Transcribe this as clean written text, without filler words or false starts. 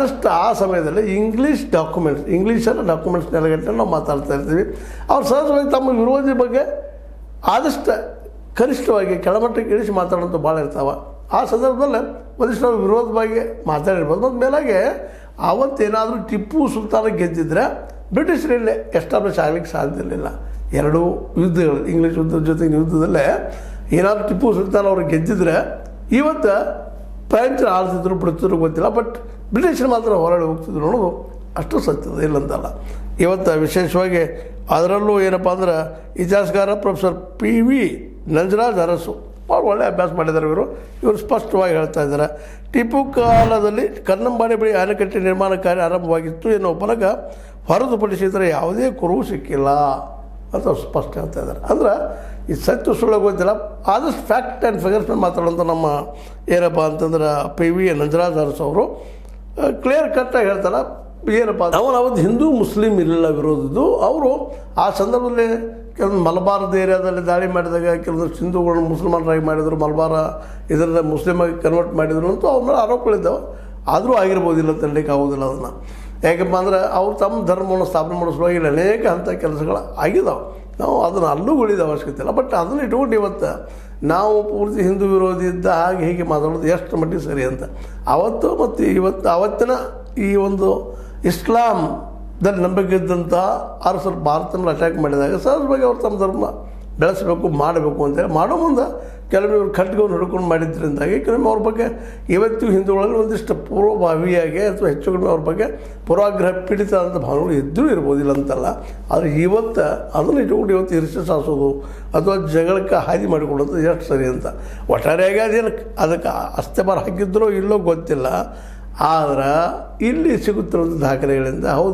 ಆದಷ್ಟು ಆ ಸಮಯದಲ್ಲಿ ಇಂಗ್ಲೀಷಲ್ಲಿ ಡಾಕ್ಯುಮೆಂಟ್ಸ್ ನೆಲೆಗಟ್ಟೆ ನಾವು ಮಾತಾಡ್ತಾ ಇರ್ತೀವಿ. ಅವ್ರು ಸಹಜವಾಗಿ ತಮ್ಮ ವಿರೋಧಿ ಬಗ್ಗೆ ಆದಷ್ಟು ಕನಿಷ್ಠವಾಗಿ ಕೆಳಮಟ್ಟಕ್ಕೆ ಇಳಿಸಿ ಮಾತಾಡೋಂಥ ಭಾಳ ಇರ್ತಾವೆ. ಆ ಸಂದರ್ಭದಲ್ಲಿ ಒಂದಿಷ್ಟು ನಾವು ವಿರೋಧವಾಗಿ ಮಾತಾಡಿರ್ಬೋದು. ಮತ್ತು ಮೇಲಾಗೆ ಆವತ್ತೇನಾದರೂ ಟಿಪ್ಪು ಸುಲ್ತಾನ ಗೆದ್ದಿದ್ರೆ ಬ್ರಿಟಿಷರಲ್ಲಿ ಎಸ್ಟಾಬ್ಲಿಷ್ ಆಗಲಿಕ್ಕೆ ಸಾಧ್ಯ ಇರಲಿಲ್ಲ. ಎರಡೂ ಯುದ್ಧಗಳು, ಇಂಗ್ಲೀಷ್ ಯುದ್ಧದ ಜೊತೆಗೆ ಯುದ್ಧದಲ್ಲೇ ಏನಾದರೂ ಟಿಪ್ಪು ಸುಲ್ತಾನ್ ಅವರು ಗೆದ್ದಿದ್ರೆ ಇವತ್ತು ಫ್ರೆಂಚರು ಆಳ್ತಿದ್ರು ಬಿಡ್ತಿದ್ರು ಗೊತ್ತಿಲ್ಲ, ಬಟ್ ಬ್ರಿಟಿಷರು ಮಾತ್ರ ಹೊರಗಡೆ ಹೋಗ್ತಿದ್ರು ಅನ್ನೋದು ಅಷ್ಟು ಸತ್ಯದ ಇಲ್ಲಂತಲ್ಲ. ಇವತ್ತು ವಿಶೇಷವಾಗಿ ಅದರಲ್ಲೂ ಏನಪ್ಪ ಅಂದ್ರೆ ಇತಿಹಾಸಕಾರ ಪ್ರೊಫೆಸರ್ PV ನಂಜರಾಜ್ ಅರಸು ಭಾಳ ಒಳ್ಳೆ ಅಭ್ಯಾಸ ಮಾಡಿದ್ದಾರೆ. ಇವರು ಸ್ಪಷ್ಟವಾಗಿ ಹೇಳ್ತಾ ಇದ್ದಾರೆ, ಟಿಪ್ಪು ಕಾಲದಲ್ಲಿ ಕನ್ನಂಬಾಡಿ ಬಳಿ ಅಣೆಕಟ್ಟೆ ನಿರ್ಮಾಣ ಕಾರ್ಯ ಆರಂಭವಾಗಿತ್ತು ಎನ್ನುವ ಫಲಕ ಹೊರತುಪಡಿಸಿದರೆ ಯಾವುದೇ ಕುರುಹು ಸಿಕ್ಕಿಲ್ಲ ಅಂತ ಅವ್ರು ಸ್ಪಷ್ಟ ಹೇಳ್ತಾ ಇದ್ದಾರೆ. ಅಂದ್ರೆ ಈ ಸತ್ಯ ಸುಳ್ಳು ಗೊತ್ತಿಲ್ಲ, ಆದಷ್ಟು ಫ್ಯಾಕ್ಟ್ ಆ್ಯಂಡ್ ಫಿಗರ್ಸ್ ಮೇಲೆ ಮಾತಾಡೋಂಥ ನಮ್ಮ ಏನಪ್ಪ ಅಂತಂದ್ರೆ PV ನಂಜರಾಜ್ ಅರಸು ಅವರು ಕ್ಲಿಯರ್ ಕಟ್ಟಾಗಿ ಹೇಳ್ತಾರೆ. ಏನಪ್ಪ ಅವತ್ತು ಹಿಂದೂ ಮುಸ್ಲಿಂ ಇರಲಿಲ್ಲ ವಿರೋಧದ್ದು. ಅವರು ಆ ಸಂದರ್ಭದಲ್ಲಿ ಕೆಲವೊಂದು ಮಲಬಾರದ ಏರಿಯಾದಲ್ಲಿ ದಾಳಿ ಮಾಡಿದಾಗ ಕೆಲವೊಂದು ಹಿಂದೂಗಳನ್ನು ಮುಸಲ್ಮಾನರಾಗಿ ಮಾಡಿದರು, ಮಲಬಾರ ಇದರಿಂದ ಮುಸ್ಲಿಮಾಗಿ ಕನ್ವರ್ಟ್ ಮಾಡಿದರು ಅಂತ ಅವ್ರ ಮೇಲೆ ಆರೋಪಗಳಿದ್ದಾವೆ. ಆದರೂ ಆಗಿರ್ಬೋದಿಲ್ಲ ತರಲಿಕ್ಕೆ ಆಗೋದಿಲ್ಲ ಅದನ್ನು. ಯಾಕಪ್ಪ ಅಂದ್ರೆ ಅವ್ರು ತಮ್ಮ ಧರ್ಮವನ್ನು ಸ್ಥಾಪನೆ ಮಾಡೋ ಸಲುವಾಗಿ ಅನೇಕ ಅಂಥ ಕೆಲಸಗಳು ಆಗಿದ್ದಾವೆ. ನಾವು ಅದನ್ನು ಅಲ್ಲೂಗಳಿದ ಅವಶ್ಯಕತೆ ಇಲ್ಲ. ಬಟ್ ಅದನ್ನು ಇಟ್ಕೊಂಡು ಇವತ್ತು ನಾವು ಪೂರ್ತಿ ಹಿಂದೂ ವಿರೋಧಿ ಇದ್ದ ಹಾಗೆ ಹೀಗೆ ಮಾತಾಡೋದು ಎಷ್ಟು ಮಟ್ಟಿಗೆ ಸರಿ ಅಂತ ಅವತ್ತು ಮತ್ತು ಇವತ್ತು ಅವತ್ತಿನ ಈ ಒಂದು ಇಸ್ಲಾಂದಲ್ಲಿ ನಂಬಿಕೆ ಇದ್ದಂಥ ಅರಸರು ಭಾರತನ ಅಟ್ಯಾಕ್ ಮಾಡಿದಾಗ ಸಹಜವಾಗಿ ಅವ್ರು ತಮ್ಮ ಧರ್ಮ ಬೆಳೆಸಬೇಕು ಮಾಡಬೇಕು ಅಂತೇಳಿ ಮಾಡೋ ಮುಂದೆ ಕೆಲವೊಮ್ಮೆ ಇವರು ಖಡ್ಗವನ್ನು ಹಿಡ್ಕೊಂಡು ಮಾಡಿದ್ದರಿಂದಾಗಿ ಕೆಲವೊಮ್ಮೆ ಅವ್ರ ಬಗ್ಗೆ ಇವತ್ತು ಹಿಂದೂಗಳಲ್ಲಿ ಒಂದಿಷ್ಟು ಪೂರ್ವಭಾವಿಯಾಗಿ ಅಥವಾ ಹೆಚ್ಚು ಕಡಿಮೆ ಅವ್ರ ಬಗ್ಗೆ ಪೂರ್ವಾಗ್ರಹ ಪೀಡಿತ ಅಂತ ಭಾವನೆಗಳು ಇದ್ದರೂ ಇರ್ಬೋದಿಲ್ಲ ಅಂತಲ್ಲ. ಆದರೆ ಇವತ್ತು ಅದನ್ನು ಇಟ್ಕೊಂಡು ಇವತ್ತು ಇರಿಸಿ ಸಾಸೋದು ಅಥವಾ ಜಗಳಕ್ಕೆ ಹಾದಿ ಮಾಡಿಕೊಳ್ಳೋದು ಎಷ್ಟು ಸರಿ ಅಂತ ಒಟ್ಟಾರೆಯಾಗಿ ಅದೇನು ಅದಕ್ಕೆ ಅಸ್ತೆಬಾರ ಹಾಕಿದ್ರೋ ಇಲ್ಲೋ ಗೊತ್ತಿಲ್ಲ. ಆದ್ರೆ ಇಲ್ಲಿ ಸಿಗುತ್ತಿರೋಂಥ ದಾಖಲೆಗಳಿಂದ ಹೌದು